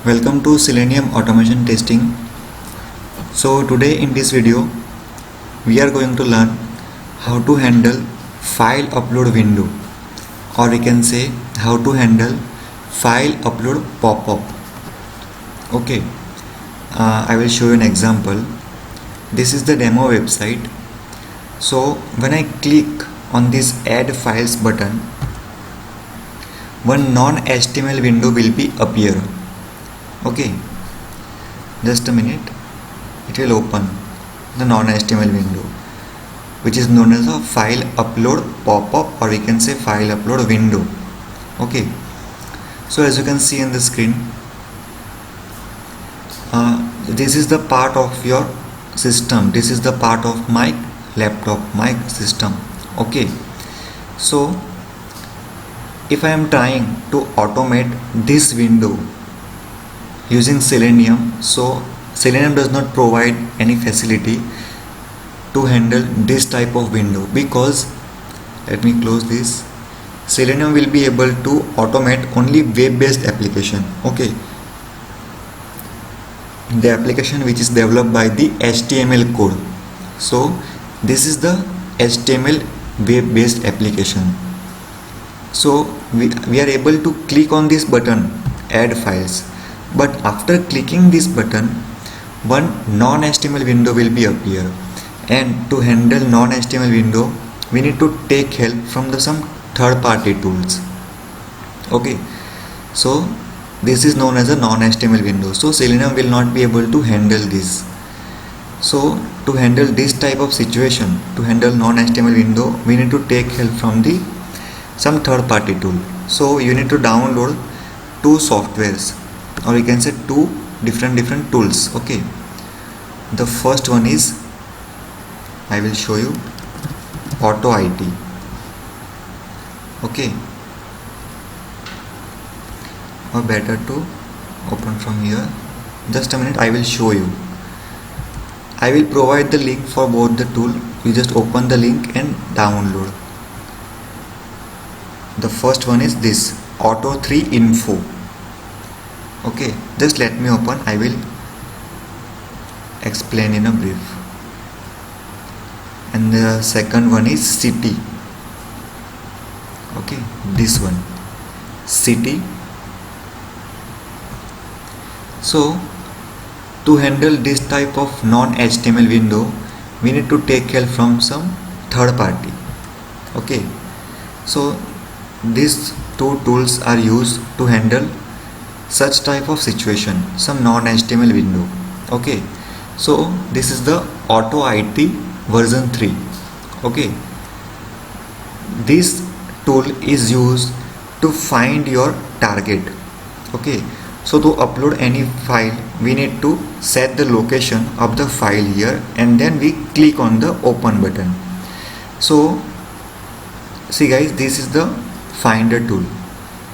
Welcome to Selenium Automation Testing. So today in this video we are going to learn how to handle file upload window, or we can say how to handle file upload pop-up. Okay, I will show you an example. This is the demo website. So when I click on this add files button, one non-HTML window will be appear. Okay, just a minute, it will open the non-HTML window, which is known as a file upload pop-up, or we can say file upload window. Okay, so as you can see in the screen, this is the part of your system. This is the part of my laptop, my system. Okay, so if I am trying to automate this window using Selenium, so Selenium does not provide any facility to handle this type of window, because let me close this. Selenium will be able to automate only web-based application. Okay, the application which is developed by the HTML code. So this is the HTML web-based application. So we are able to click on this button, add files, but after clicking this button, one non-HTML window will be appear, and to handle non-HTML window we need to take help from some third-party tools. Okay, so this is known as a non-HTML window. So Selenium will not be able to handle this. So to handle this type of situation, to handle non-HTML window, we need to take help from some third-party tool. So you need to download two softwares, or we can say two different tools. Okay, the first one is, I will show you, AutoIT. Okay, or better to open from here. Just a minute, I will show you. I will provide the link for both the tool. You just open the link and download. The first one is this Auto3 Info. Okay, just let me open. I will explain in a brief. And the second one is City. Okay, this one, City. So to handle this type of non-HTML window, we need to take help from some third party. Okay, so these two tools are used to handle such type of situation, some non-HTML window. Okay, so this is the AutoIT version 3. Okay, this tool is used to find your target. Okay, so to upload any file, we need to set the location of the file here, and then we click on the open button. So see guys, this is the finder tool.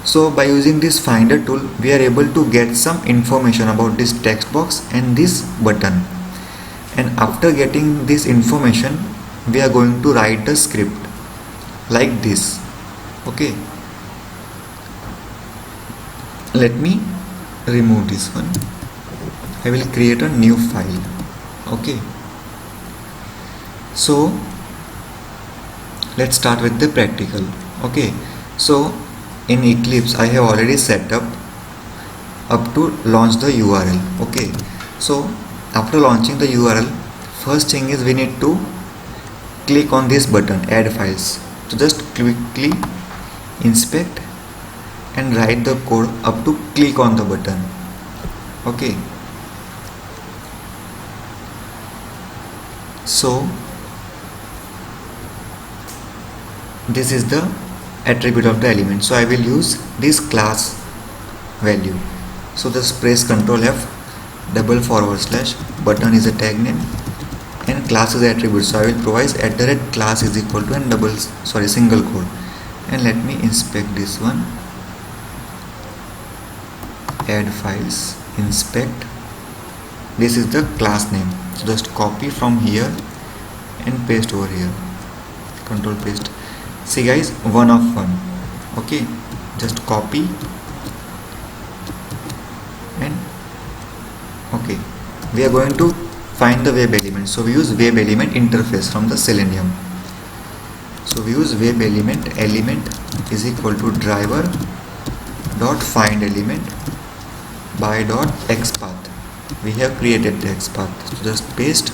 So by using this finder tool, we are able to get some information about this text box and this button, and after getting this information, we are going to write the script like this. Okay, let me remove this one. I will create a new file. Okay, so let's start with the practical. Okay, so in Eclipse I have already set up to launch the URL. Okay, so after launching the URL, first thing is we need to click on this button, add files. So just quickly inspect and write the code up to click on the button. Okay, so this is the attribute of the element. So I will use this class value. So just press Ctrl F, /, button is a tag name, and class is the attribute. So I will provide @class is equal to and single quote, and let me inspect this one. Add files, inspect. This is the class name. So just copy from here and paste over here. Control paste. See guys, 1 of 1. Okay, just copy and Okay, we are going to find the web element, so we use web element interface from the Selenium. So we use web element is equal to driver dot find element by dot xpath. We have created the xpath, so just paste,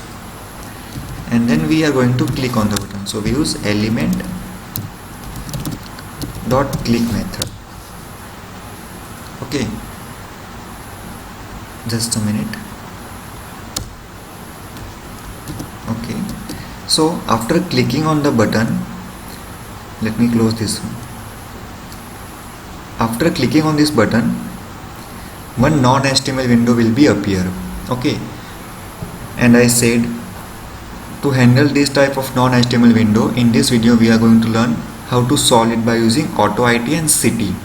and then we are going to click on the button. So we use element dot click method. Okay, just a minute. Okay, so after clicking on the button, let me close this one. After clicking on this button, one non-HTML window will be appear. Okay, and I said to handle this type of non-HTML window, in this video we are going to learn how to solve it by using AutoIT and City.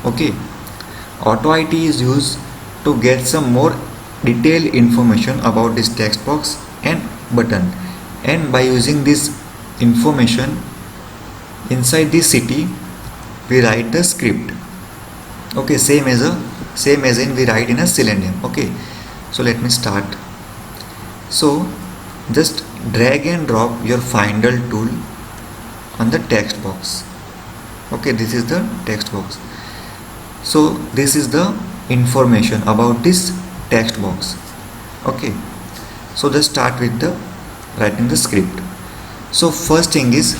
Okay, AutoIT is used to get some more detailed information about this text box and button, and by using this information inside the City we write the script. Okay, same as in we write in a Selenium. Okay, so let me start. So just drag and drop your Finder tool on the text box. Okay, this is the text box. So this is the information about this text box. Okay, so just start with the writing the script. So first thing is,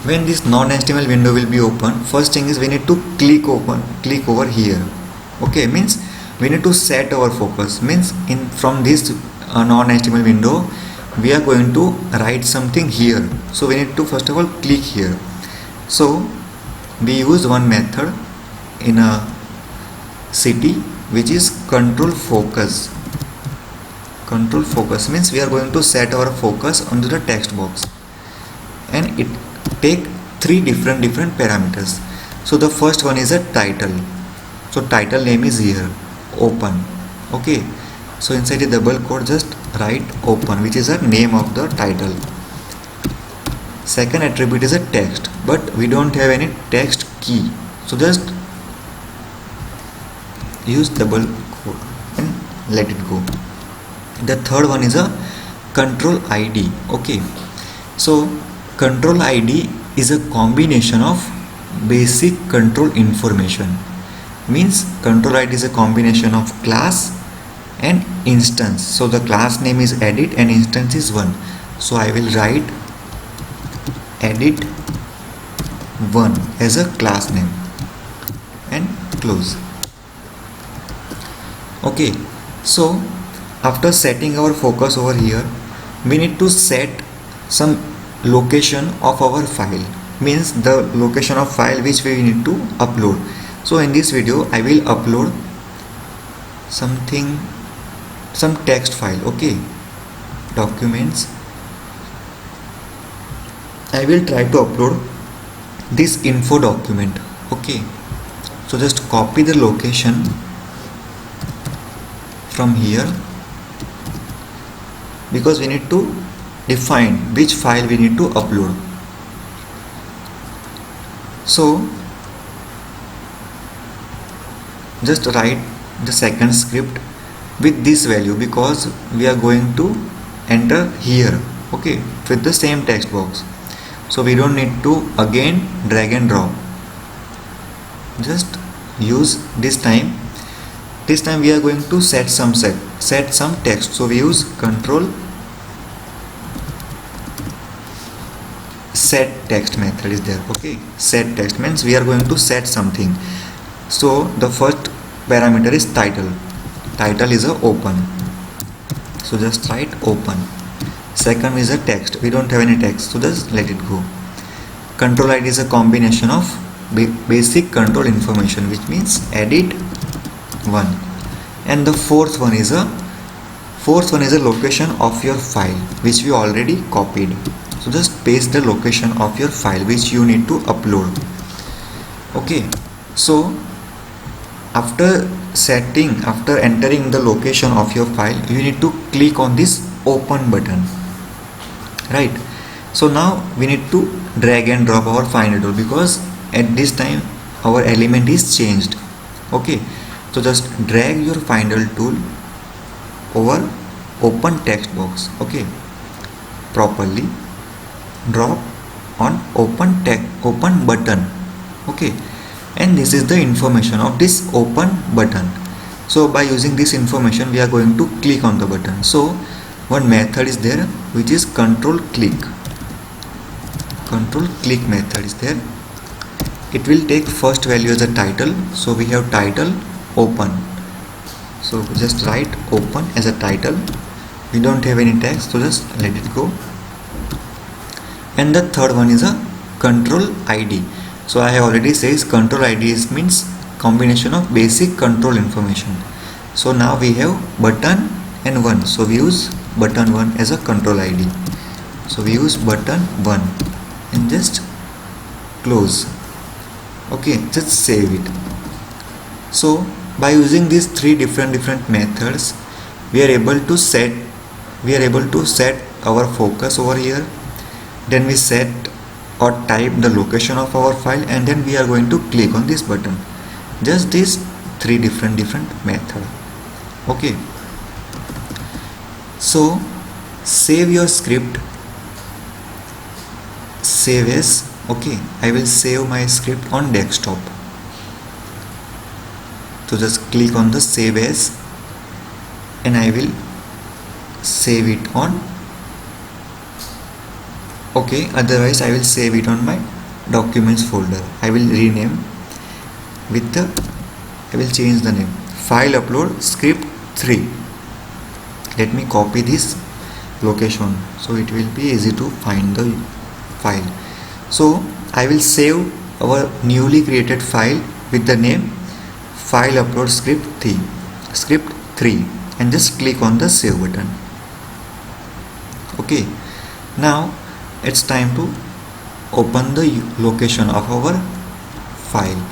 when this non-HTML window will be open, first thing is we need to click over here. Okay, means we need to set our focus, means in from this non-HTML window we are going to write something here, so we need to first of all click here. So we use one method in a City which is control focus. Control focus means we are going to set our focus onto the text box, and it take three different parameters. So the first one is a title. So title name is here open. Okay, so inside the double quote just write open, which is the name of the title. Second attribute is a text, but we don't have any text key, so just use double quote and let it go. The third one is a control ID. Okay, so control ID is a combination of basic control information, means control ID is a combination of class and instance. So the class name is edit and instance is 1, so I will write edit 1 as a class name and close. Okay, so after setting our focus over here, we need to set some location of our file, means the location of file which we need to upload. So in this video I will upload some text file. Okay, documents. I will try to upload this info document. Okay, so just copy the location from here, because we need to define which file we need to upload. So just write the second script with this value, because we are going to enter here. Okay, with the same text box, so we don't need to again drag and drop. Just use this time we are going to set some text, so we use control set text method is there. Okay, set text means we are going to set something. So the first parameter is title is a open, so just write open. Second is a text, we don't have any text, so just let it go. Control ID is a combination of basic control information, which means edit 1, and the fourth one is a location of your file which we already copied. So just paste the location of your file which you need to upload. Okay, so after entering the location of your file, you need to click on this open button, right? So now we need to drag and drop our Finder tool, because at this time our element is changed. Okay, So just drag your Finder tool over open text box. Okay, properly drop on open button. Okay, and this is the information of this open button. So by using this information we are going to click on the button. So one method is there which is control click method is there. It will take first value as a title, so we have title open, so just write open as a title. We don't have any text, so just let it go. And the third one is a control ID. So I have already said control ID means combination of basic control information. So now we have button and 1, so we use button 1 as a control ID. So we use button 1 and just close. Okay, just save it. So by using these three different methods, we are able to set our focus over here. Then we set or type the location of our file, and then we are going to click on this button. Just these three different method. Okay, so save your script, save as. Okay, I will save my script on desktop. So just click on the save as and I will save it on. Okay, otherwise I will save it on my documents folder. I will rename with the, I will change the name, file upload script 3. Let me copy this location so it will be easy to find the file. So I will save our newly created file with the name file upload script 3 and just click on the save button. Okay, now it's time to open the location of our file.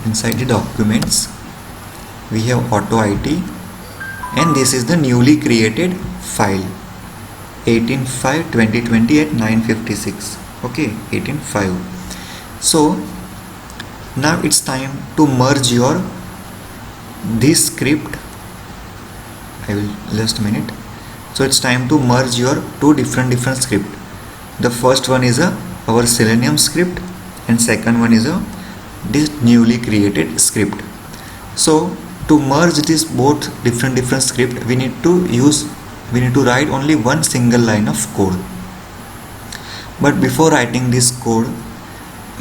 Inside the documents we have auto IT, and this is the newly created file 18/5/2020 at 9:56. Okay, 18/5. So now it's time to merge your this script. I will just a minute. So it's time to merge your two different script. The first one is our Selenium script, and second one is this newly created script. So to merge this both different script, we need to write only one single line of code. But before writing this code,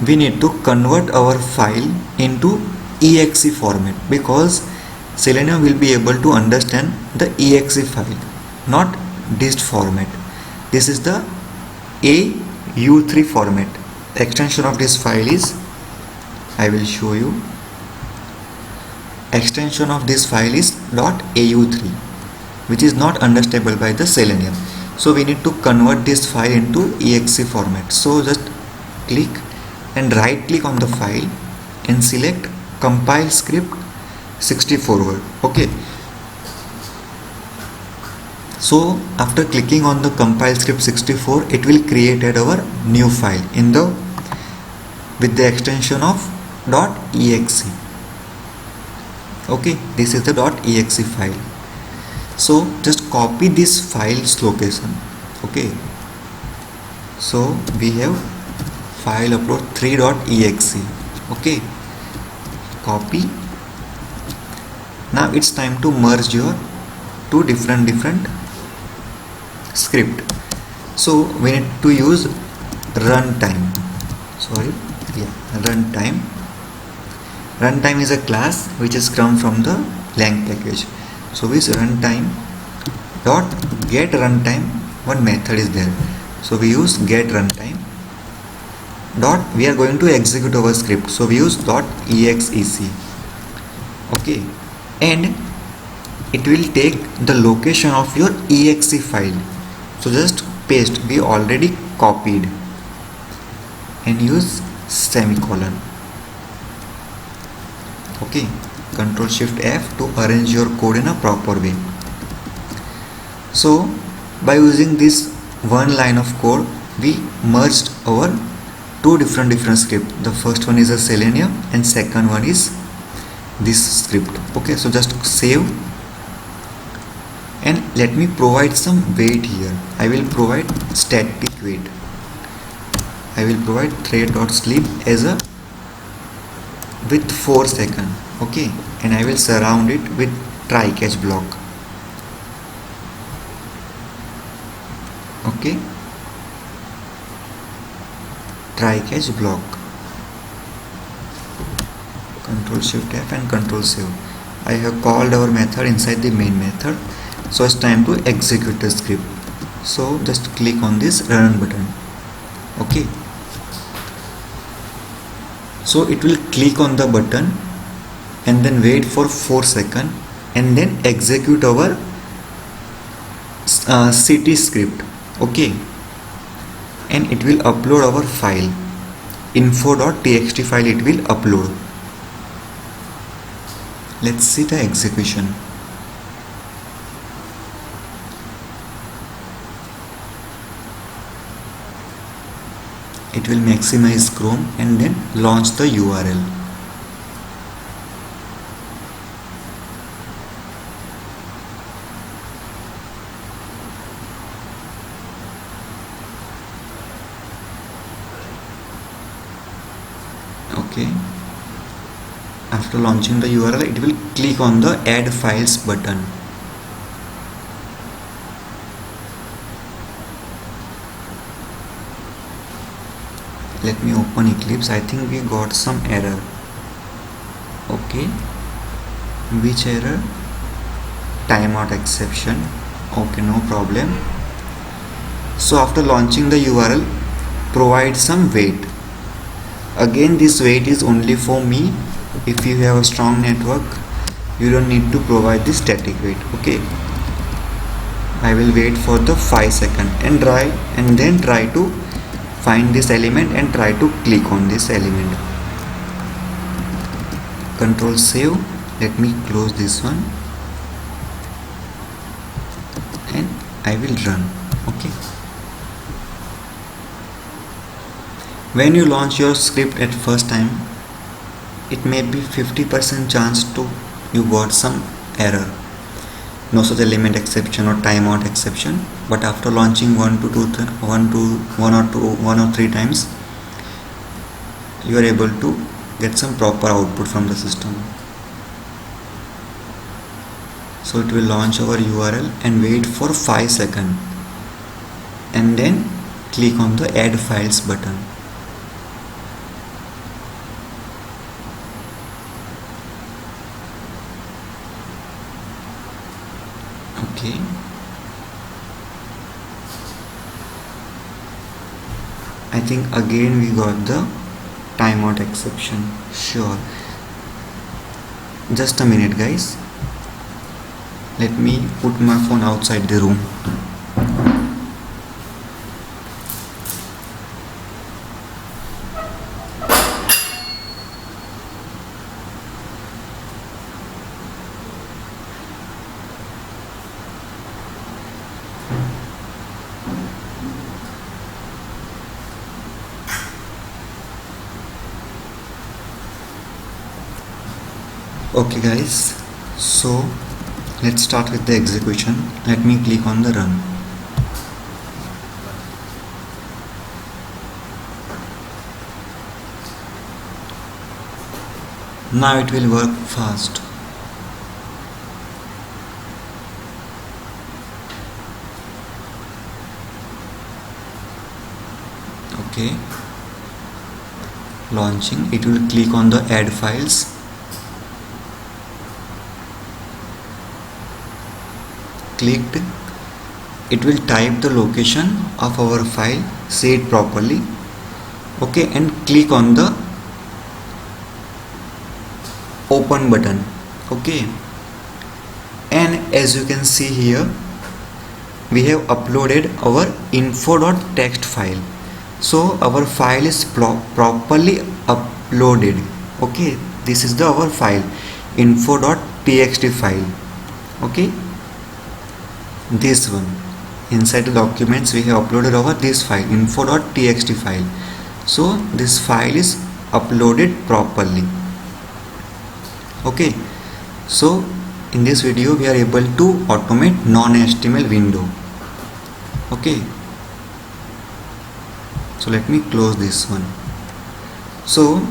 we need to convert our file into exe format, because Selenium will be able to understand the exe file, not dist format. This is the AU3 format. The extension of this file is, I will show you. Extension of this file is .AU3, which is not understandable by the Selenium. So we need to convert this file into exe format. So just click and right click on the file and select compile script 64 word. Okay, so after clicking on the compile script 64, it will create our new file with the extension of .exe. Okay, this is the .exe file. So just copy this file's location. Okay, so we have file upload 3.exe. Okay, copy. Now it's time to merge your two different script. So we need to use runtime. Runtime. Runtime is a class which is come from the Lang package. So with runtime dot get runtime, one method is there. So we use get runtime dot, we are going to execute our script, so we use .exec. Okay, and it will take the location of your exe file. So just paste, we already copied, and use semicolon. Okay, Control Shift F to arrange your code in a proper way. So by using this one line of code, we merged our two different script. The first one is a Selenium and second one is this script. Okay, so just save, and let me provide some weight here. I will provide static weight. I will provide thread.sleep as a with 4 second. Okay, and I will surround it with try catch block. Okay, try catch block. Control Shift F and Control Save. I have called our method inside the main method, so it's time to execute the script. So just click on this run button. Okay, so it will click on the button and then wait for 4 seconds and then execute our city script. Okay, and it will upload our file, info.txt file it will upload. Let's see the execution. It will maximize Chrome and then launch the URL. Okay, after launching the URL, it will click on the add files button. Let me open Eclipse. I think we got some error. Okay, which error? Timeout exception. Okay, no problem. So after launching the URL, provide some weight. Again, this weight is only for me. If you have a strong network, you don't need to provide the static weight. Okay, I will wait for the 5 seconds and then try to find this element and try to click on this element. Control save. Let me close this one and I will run. Okay, when you launch your script at first time, it may be 50% chance to you got some error, no such element exception or timeout exception. But after launching one or three times, you are able to get some proper output from the system. So it will launch our URL and wait for 5 seconds and then click on the add files button. Okay, I think again we got the timeout exception. Sure, just a minute guys, let me put my phone outside the room. Okay guys, so let's start with the execution. Let me click on the run. Now it will work fast. Okay, launching. It will click on the add files. Clicked, it will type the location of our file, say it properly. Okay, and click on the open button. Okay, and as you can see here, we have uploaded our info.txt file. So our file is properly uploaded. Okay, this is our file, info.txt file. Okay, this one, inside the documents we have uploaded over this file, info.txt file. So this file is uploaded properly. Okay, so in this video we are able to automate non-HTML window. Okay, so let me close this one. So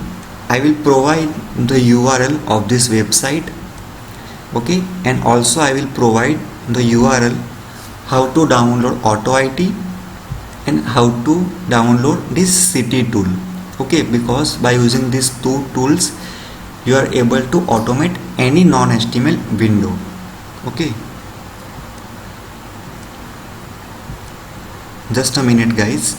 I will provide the URL of this website. Okay, and also I will provide the URL how to download AutoIT and how to download this city tool. Okay, because by using these two tools you are able to automate any non-HTML window. Okay, just a minute guys.